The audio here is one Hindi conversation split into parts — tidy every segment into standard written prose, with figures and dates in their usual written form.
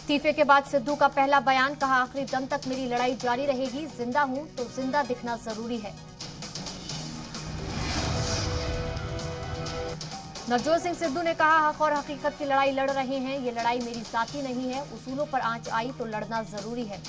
इस्तीफे के बाद सिद्धू का पहला बयान, कहा आखिरी दम तक मेरी लड़ाई जारी रहेगी, जिंदा हूं तो जिंदा दिखना जरूरी है। नवजोत सिंह सिद्धू ने कहा हक और हकीकत की लड़ाई लड़ रहे हैं, ये लड़ाई मेरी साथी नहीं है, उसूलों पर आंच आई तो लड़ना जरूरी है।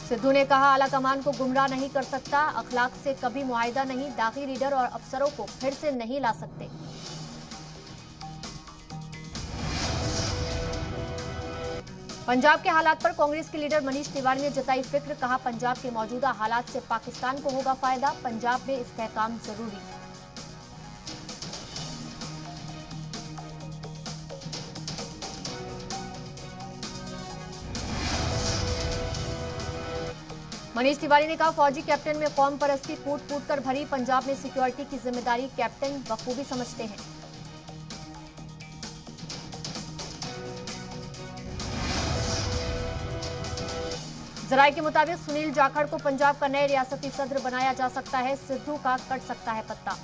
सिद्धू ने कहा आलाकमान को गुमराह नहीं कर सकता, अखलाक से कभी मुआहिदा नहीं, दागी लीडर और अफसरों को फिर से नहीं ला सकते। पंजाब के हालात पर कांग्रेस के लीडर मनीष तिवारी ने जताई फिक्र, कहा पंजाब के मौजूदा हालात से पाकिस्तान को होगा फायदा, पंजाब में इस्तेहकाम जरूरी। मनीष तिवारी ने कहा फौजी कैप्टन में कौम परस्ती कूट कूट कर भरी, पंजाब में सिक्योरिटी की जिम्मेदारी कैप्टन बखूबी समझते हैं। जराये के मुताबिक सुनील जाखड़ को पंजाब का नए रियासती सदर बनाया जा सकता है, सिद्धू का कट सकता है पत्ता।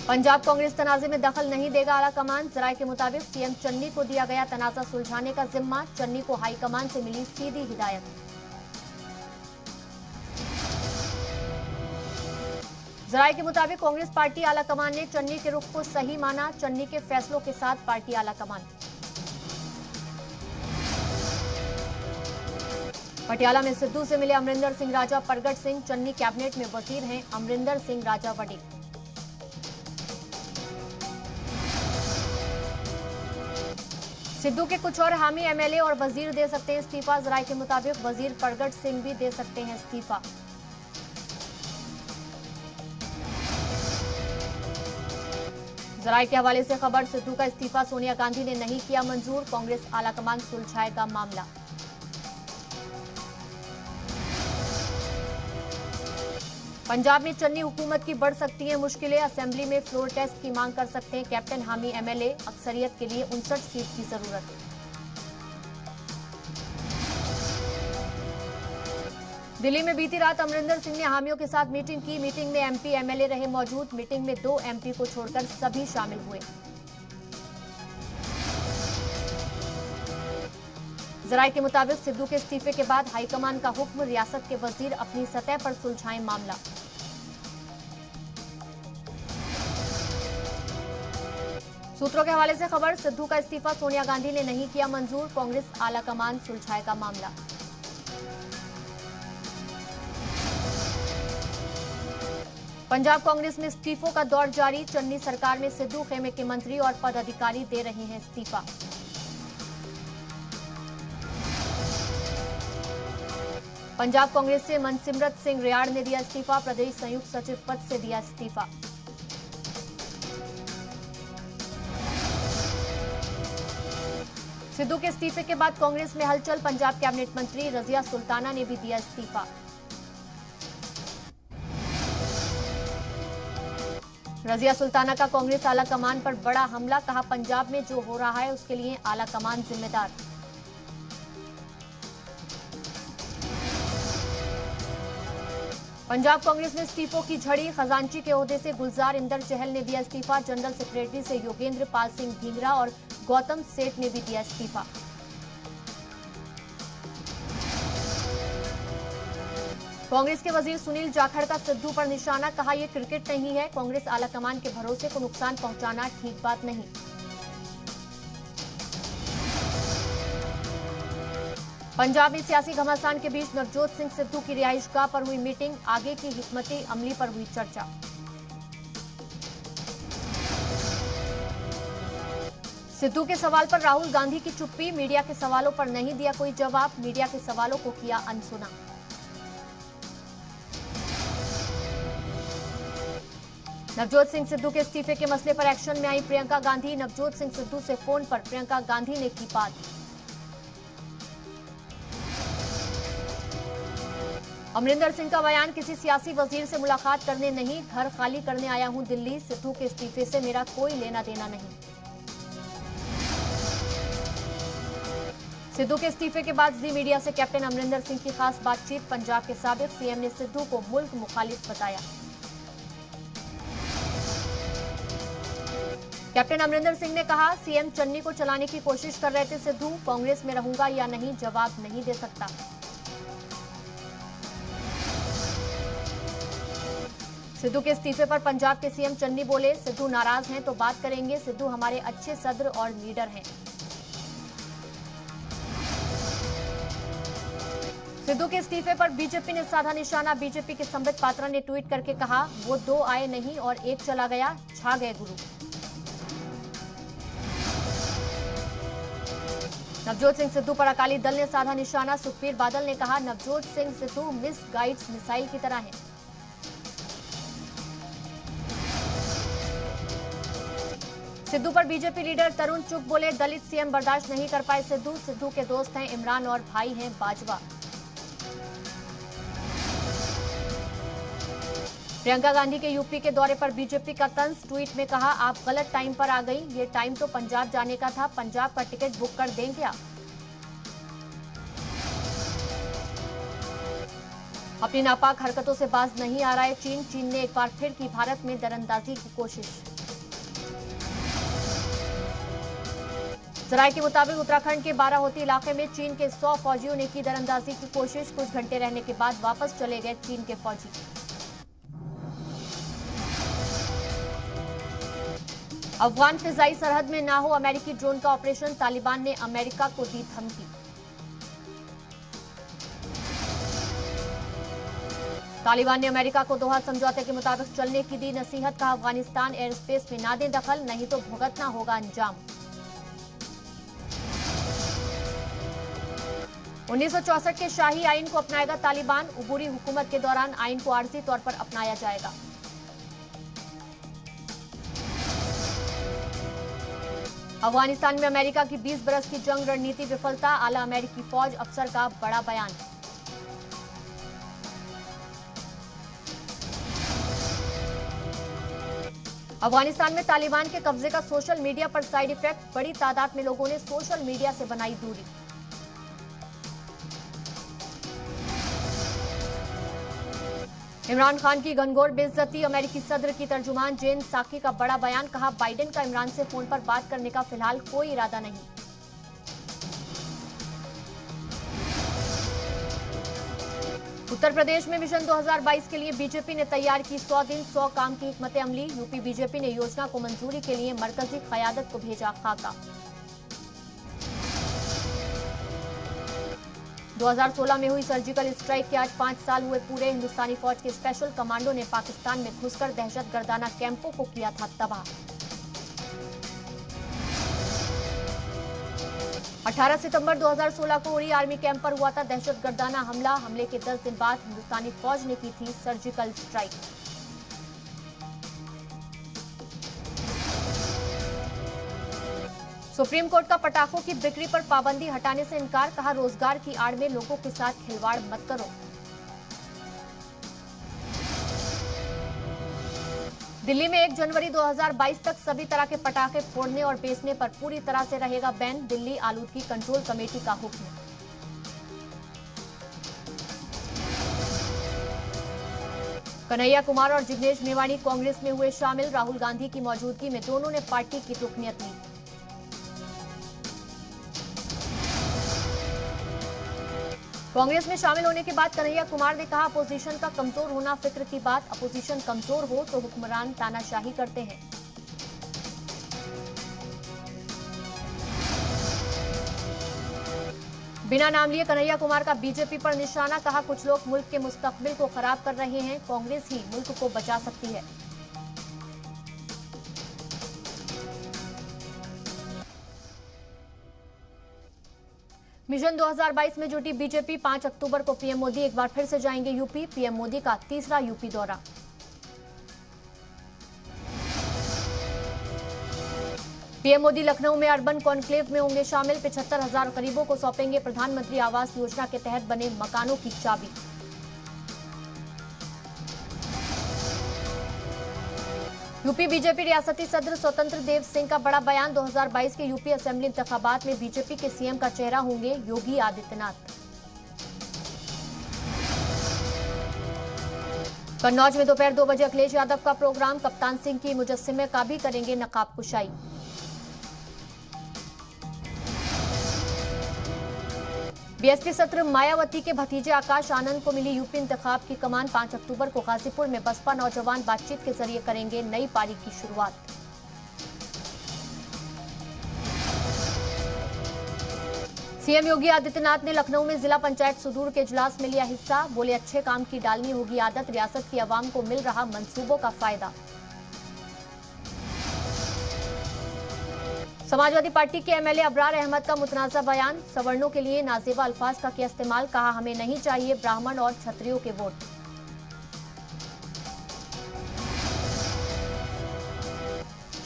पंजाब कांग्रेस तनाजे में दखल नहीं देगा आलाकमान, जराये के मुताबिक सीएम चन्नी को दिया गया तनाजा सुलझाने का जिम्मा, चन्नी को हाईकमान से मिली सीधी हिदायत। जराये के मुताबिक कांग्रेस पार्टी आलाकमान ने चन्नी के रुख को सही माना, चन्नी के फैसलों के साथ पार्टी आलाकमान। पटियाला में सिद्धू से मिले अमरिंदर सिंह राजा प्रगट सिंह, चन्नी कैबिनेट में वजीर हैं अमरिंदर सिंह राजा वडे। सिद्धू के कुछ और हामी एमएलए और वजीर दे सकते हैं इस्तीफा, जराये के मुताबिक वजीर प्रगट सिंह भी दे सकते हैं इस्तीफा। जराये के हवाले से खबर, सिद्धू का इस्तीफा सोनिया गांधी ने नहीं किया मंजूर, कांग्रेस आलाकमान सुलझाएगा मामला। पंजाब में चन्नी हुकूमत की बढ़ सकती हैं मुश्किलें, असेंबली में फ्लोर टेस्ट की मांग कर सकते हैं कैप्टन हामी एमएलए, अक्सरियत के लिए 59 सीट की जरूरत। दिल्ली में बीती रात अमरिंदर सिंह ने हामियों के साथ मीटिंग की, मीटिंग में एमपी एमएलए रहे मौजूद, मीटिंग में 2 एमपी को छोड़कर सभी शामिल हुए। जराये के मुताबिक सिद्धू के इस्तीफे के बाद हाईकमान का हुक्म, रियासत के वजीर अपनी सतह पर सुलझाएं मामला। सूत्रों के हवाले से खबर, सिद्धू का इस्तीफा सोनिया गांधी ने नहीं किया मंजूर, कांग्रेस आलाकमान सुलझाएगा मामला। पंजाब कांग्रेस में इस्तीफों का दौर जारी, चन्नी सरकार में सिद्धू खेमे के मंत्री और पदाधिकारी दे रहे हैं इस्तीफा। पंजाब कांग्रेस से मनसिमरत सिंह रियाड़ ने दिया इस्तीफा, प्रदेश संयुक्त सचिव पद से दिया इस्तीफा। सिद्धू के इस्तीफे के बाद कांग्रेस में हलचल, पंजाब कैबिनेट मंत्री रजिया सुल्ताना ने भी दिया इस्तीफा। रजिया सुल्ताना का कांग्रेस आलाकमान पर बड़ा हमला, कहा पंजाब में जो हो रहा है उसके लिए आलाकमान जिम्मेदार। पंजाब कांग्रेस में इस्तीफों की झड़ी, खजांची के ओहदे से गुलजार इंदर चहल ने दिया इस्तीफा, जनरल सेक्रेटरी से योगेंद्र पाल सिंह ढींगरा और गौतम सेठ ने भी दिया इस्तीफा। कांग्रेस के वजीर सुनील जाखड़ का सिद्धू पर निशाना, कहा यह क्रिकेट नहीं है, कांग्रेस आलाकमान के भरोसे को नुकसान पहुंचाना ठीक बात नहीं। पंजाब में सियासी घमासान के बीच नवजोत सिंह सिद्धू की रिहाइशगाह पर हुई मीटिंग, आगे की हिकमती अमली पर हुई चर्चा। सिद्धू के सवाल पर राहुल गांधी की चुप्पी, मीडिया के सवालों पर नहीं दिया कोई जवाब, मीडिया के सवालों को किया अनसुना। नवजोत सिंह सिद्धू के इस्तीफे के मसले पर एक्शन में आई प्रियंका गांधी, नवजोत सिंह सिद्धू से फोन पर प्रियंका गांधी ने की बात। अमरिंदर सिंह का बयान, किसी सियासी वजीर से मुलाकात करने नहीं, घर खाली करने आया हूं दिल्ली, सिद्धू के इस्तीफे से मेरा कोई लेना देना नहीं। सिद्धू के इस्तीफे के बाद जी मीडिया से कैप्टन अमरिंदर सिंह की खास बातचीत। पंजाब के साबिक सीएम ने सिद्धू को मुल्क मुखालिफ बताया। कैप्टन अमरिंदर सिंह ने कहा, सीएम चन्नी को चलाने की कोशिश कर रहे थे सिद्धू, कांग्रेस में रहूंगा या नहीं जवाब नहीं दे सकता। सिद्धू के इस्तीफे पर पंजाब के सीएम चन्नी बोले, सिद्धू नाराज हैं तो बात करेंगे, सिद्धू हमारे अच्छे सद्र और लीडर हैं। सिद्धू के इस्तीफे पर बीजेपी ने साधा निशाना। बीजेपी के संबित पात्रा ने ट्वीट करके कहा, वो दो आए नहीं और एक चला गया, छा गए गुरु। नवजोत सिंह सिद्धू पर अकाली दल ने साधा निशाना। सुखबीर बादल ने कहा, Navjot Singh Sidhu miss guides missile की तरह हैं। सिद्धू पर बीजेपी लीडर तरुण चुग बोले, दलित सीएम बर्दाश्त नहीं कर पाए सिद्धू, सिद्धू के दोस्त हैं इमरान और भाई हैं बाजवा। प्रियंका गांधी के यूपी के दौरे पर बीजेपी का तंज। ट्वीट में कहा, आप गलत टाइम पर आ गई, ये टाइम तो पंजाब जाने का था, पंजाब का टिकट बुक कर दें क्या? अपनी नापाक हरकतों से बाज नहीं आ रहा है चीन। चीन ने एक बार फिर की भारत में दरअंदाजी की कोशिश। जराये के मुताबिक उत्तराखंड के बाराहोती इलाके में चीन के 100 फौजियों ने की दरअंदाजी की कोशिश। कुछ घंटे रहने के बाद वापस चले गए चीन के फौजी। अफगान फिजाई सरहद में ना हो अमेरिकी ड्रोन का ऑपरेशन। तालिबान ने अमेरिका को दी धमकी। तालिबान ने अमेरिका को दोहा समझौते के मुताबिक चलने की दी नसीहत। कहा, अफगानिस्तान एयर स्पेस में ना दें दखल, नहीं तो भुगतना होगा अंजाम। 1964 के शाही आइन को अपनाएगा तालिबान। उबूरी हुकूमत के दौरान आइन को आर्जी तौर पर अपनाया जाएगा। अफगानिस्तान में अमेरिका की 20 बरस की जंग रणनीति विफलता। आला अमेरिकी फौज अफसर का बड़ा बयान। अफगानिस्तान में तालिबान के कब्जे का सोशल मीडिया पर साइड इफेक्ट। बड़ी तादाद में लोगों ने सोशल मीडिया से बनाई दूरी। इमरान खान की घनघोर बेइज्जती। अमेरिकी सदर की तर्जुमान जेन साकी का बड़ा बयान। कहा, बाइडेन का इमरान से फोन पर बात करने का फिलहाल कोई इरादा नहीं। उत्तर प्रदेश में मिशन 2022 के लिए बीजेपी ने तैयार की 100 दिन 100 काम की हिकमत अमली। यूपी बीजेपी ने योजना को मंजूरी के लिए मरकजी क़यादत को भेजा खाका। 2016 में हुई सर्जिकल स्ट्राइक के आज 5 साल हुए पूरे। हिंदुस्तानी फौज के स्पेशल कमांडो ने पाकिस्तान में घुसकर दहशतगर्दाना कैंपों को किया था तबाह। 18 सितंबर 2016 को उरी आर्मी कैंप पर हुआ था दहशतगर्दाना हमला। हमले के 10 दिन बाद हिंदुस्तानी फौज ने की थी सर्जिकल स्ट्राइक। सुप्रीम कोर्ट का पटाखों की बिक्री पर पाबंदी हटाने से इनकार। कहा, रोजगार की आड़ में लोगों के साथ खिलवाड़ मत करो। दिल्ली में 1 जनवरी 2022 तक सभी तरह के पटाखे फोड़ने और बेचने पर पूरी तरह से रहेगा बैन। दिल्ली आलूदगी कंट्रोल कमेटी का हुक्म। कन्हैया कुमार और जिग्नेश मेवाणी कांग्रेस में हुए शामिल। राहुल गांधी की मौजूदगी में दोनों ने पार्टी की रुकनियत ली। कांग्रेस में शामिल होने के बाद कन्हैया कुमार ने कहा, अपोजिशन का कमजोर होना फिक्र की बात। अपोजिशन कमजोर हो तो हुक्मरान तानाशाही करते हैं। बिना नाम लिए कन्हैया कुमार का बीजेपी पर निशाना। कहा, कुछ लोग मुल्क के मुस्तकबिल को खराब कर रहे हैं, कांग्रेस ही मुल्क को बचा सकती है। मिशन 2022 में जुटी बीजेपी। 5 अक्टूबर को पीएम मोदी एक बार फिर से जाएंगे यूपी। पीएम मोदी का तीसरा यूपी दौरा। पीएम मोदी लखनऊ में अर्बन कॉन्क्लेव में होंगे शामिल। 75,000 गरीबों को सौंपेंगे प्रधानमंत्री आवास योजना के तहत बने मकानों की चाबी। यूपी बीजेपी रियासती सदर स्वतंत्र देव सिंह का बड़ा बयान। 2022 के यूपी असेंबली इंतखाबात में बीजेपी के सीएम का चेहरा होंगे योगी आदित्यनाथ। कन्नौज में दोपहर 2 बजे अखिलेश यादव का प्रोग्राम। कप्तान सिंह की मुजस्सिमे का भी करेंगे नकाब कुशाई। बीएसपी सत्र मायावती के भतीजे आकाश आनंद को मिली यूपी इंतखाब की कमान। 5 अक्टूबर को गाजीपुर में बसपा नौजवान बातचीत के जरिए करेंगे नई पारी की शुरुआत। सीएम योगी आदित्यनाथ ने लखनऊ में जिला पंचायत सुदूर के इजलास में लिया हिस्सा। बोले अच्छे काम की डालनी होगी आदत, रियासत की आवाम को मिल रहा मंसूबों का फायदा। समाजवादी पार्टी के एमएलए अबरार अहमद का मुतनाज़ा बयान। सवर्णों के लिए नाजेबा अल्फाज का किया इस्तेमाल। कहा हमें नहीं चाहिए ब्राह्मण और क्षत्रियों के वोट।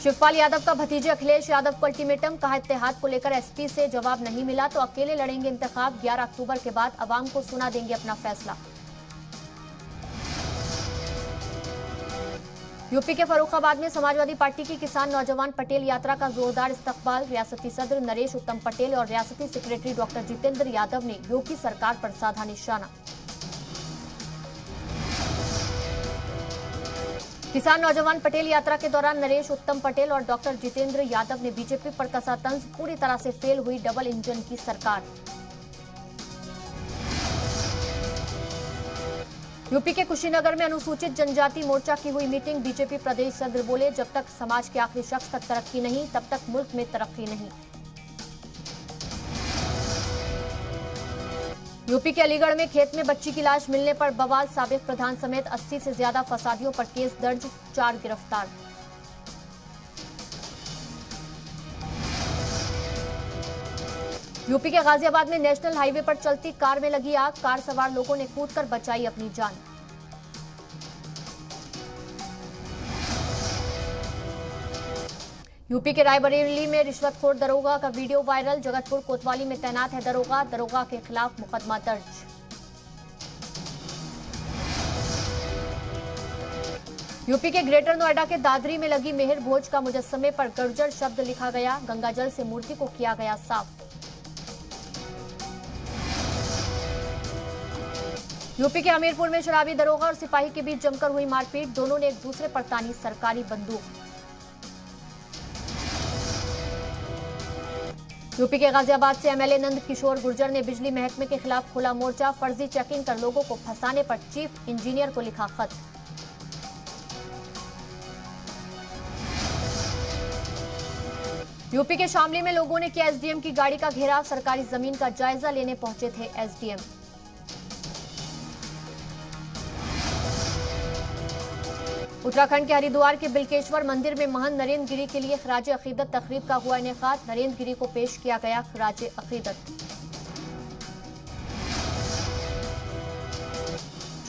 शिवपाल यादव का भतीजे अखिलेश यादव को अल्टीमेटम। कहा इत्तेहाद को लेकर एसपी से जवाब नहीं मिला तो अकेले लड़ेंगे इंतखाब। 11 अक्टूबर के बाद अवाम को सुना देंगे अपना फैसला। यूपी के फर्रुखाबाद में समाजवादी पार्टी की किसान नौजवान पटेल यात्रा का जोरदार इस्तकबाल। रियासती सदर नरेश उत्तम पटेल और रियासती सेक्रेटरी डॉक्टर जितेंद्र यादव ने योगी सरकार पर साधा निशाना। किसान नौजवान पटेल यात्रा के दौरान नरेश उत्तम पटेल और डॉक्टर जितेंद्र यादव ने बीजेपी पर कसा तंज। पूरी तरह से फेल हुई डबल इंजन की सरकार। यूपी के कुशीनगर में अनुसूचित जनजाति मोर्चा की हुई मीटिंग। बीजेपी प्रदेश सदर बोले जब तक समाज के आखिरी शख्स तक तरक्की नहीं तब तक मुल्क में तरक्की नहीं। यूपी के अलीगढ़ में खेत में बच्ची की लाश मिलने पर बवाल। साबिक प्रधान समेत 80 से ज्यादा फसादियों पर केस दर्ज, 4 गिरफ्तार। यूपी के गाजियाबाद में नेशनल हाईवे पर चलती कार में लगी आग। कार सवार लोगों ने कूदकर बचाई अपनी जान। यूपी के रायबरेली में रिश्वतखोर दरोगा का वीडियो वायरल। जगतपुर कोतवाली में तैनात है दरोगा। दरोगा के खिलाफ मुकदमा दर्ज। यूपी के ग्रेटर नोएडा के दादरी में लगी मेहर भोज का मुजस्समे पर गरजर शब्द लिखा गया। गंगाजल से मूर्ति को किया गया साफ। यूपी के हमीरपुर में शराबी दरोगा और सिपाही के बीच जमकर हुई मारपीट। दोनों ने एक दूसरे पर तानी सरकारी बंदूक। यूपी के गाजियाबाद से एमएलए नंद किशोर गुर्जर ने बिजली महकमे के खिलाफ खोला मोर्चा। फर्जी चेकिंग कर लोगों को फंसाने पर चीफ इंजीनियर को लिखा खत। यूपी के शामली में लोगों ने किया एसडीएम की गाड़ी का घेराव। सरकारी जमीन का जायजा लेने पहुंचे थे एसडीएम। उत्तराखंड के हरिद्वार के बिल्केश्वर मंदिर में महंत नरेंद्र गिरी के लिए खराज अकीदत तकरीब का हुआ इनेकाद। नरेंद्र गिरी को पेश किया गया खराज अकीदत।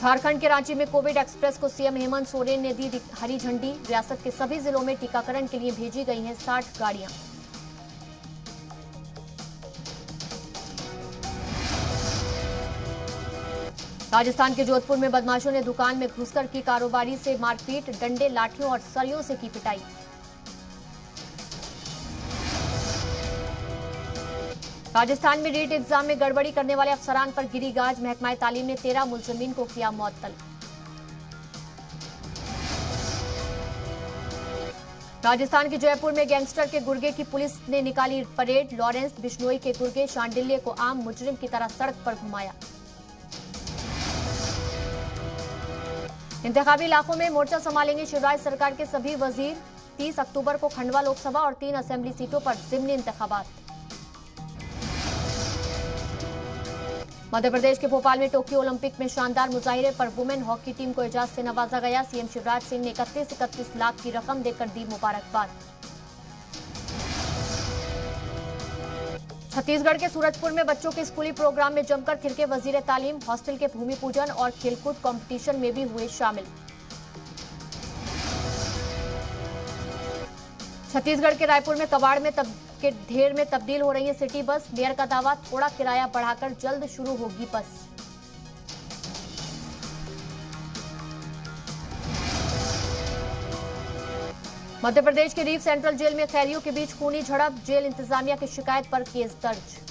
झारखंड के रांची में कोविड एक्सप्रेस को सीएम हेमंत सोरेन ने दी हरी झंडी। रियासत के सभी जिलों में टीकाकरण के लिए भेजी गई हैं 60 गाड़ियां। राजस्थान के जोधपुर में बदमाशों ने दुकान में घुसकर की कारोबारी से मारपीट। डंडे, लाठियों और सरियों से की पिटाई। राजस्थान में रीट एग्जाम में गड़बड़ी करने वाले अफसरान पर गिरी गाज। महकमा तालीम ने 13 मुलजमीन को किया मुअत्तल। राजस्थान के जयपुर में गैंगस्टर के गुर्गे की पुलिस ने निकाली परेड। लॉरेंस बिश्नोई के गुर्गे शांडिल्य को आम मुजरिम की तरह सड़क पर घुमाया। इंतखाबी इलाकों में मोर्चा संभालेंगे शिवराज सरकार के सभी वजीर। 30 अक्टूबर को खंडवा लोकसभा और 3 असेंबली सीटों पर जिमनी इंतखाबात। मध्य प्रदेश के भोपाल में टोक्यो ओलंपिक में शानदार मुजाहिरे पर वुमेन हॉकी टीम को एजाज से नवाजा गया। सीएम शिवराज सिंह ने 31 लाख की रकम देकर दी मुबारकबाद। छत्तीसगढ़ के सूरजपुर में बच्चों के स्कूली प्रोग्राम में जमकर थिरके वजीर तालीम। हॉस्टल के भूमि पूजन और खेलकूद कंपटीशन में भी हुए शामिल। छत्तीसगढ़ के रायपुर में कबाड़ में के ढेर में तब्दील हो रही है सिटी बस। मेयर का दावा थोड़ा किराया बढ़ाकर जल्द शुरू होगी बस। मध्य प्रदेश के रीव सेंट्रल जेल में कैदियों के बीच खूनी झड़प, जेल इंतजामिया की शिकायत पर केस दर्ज।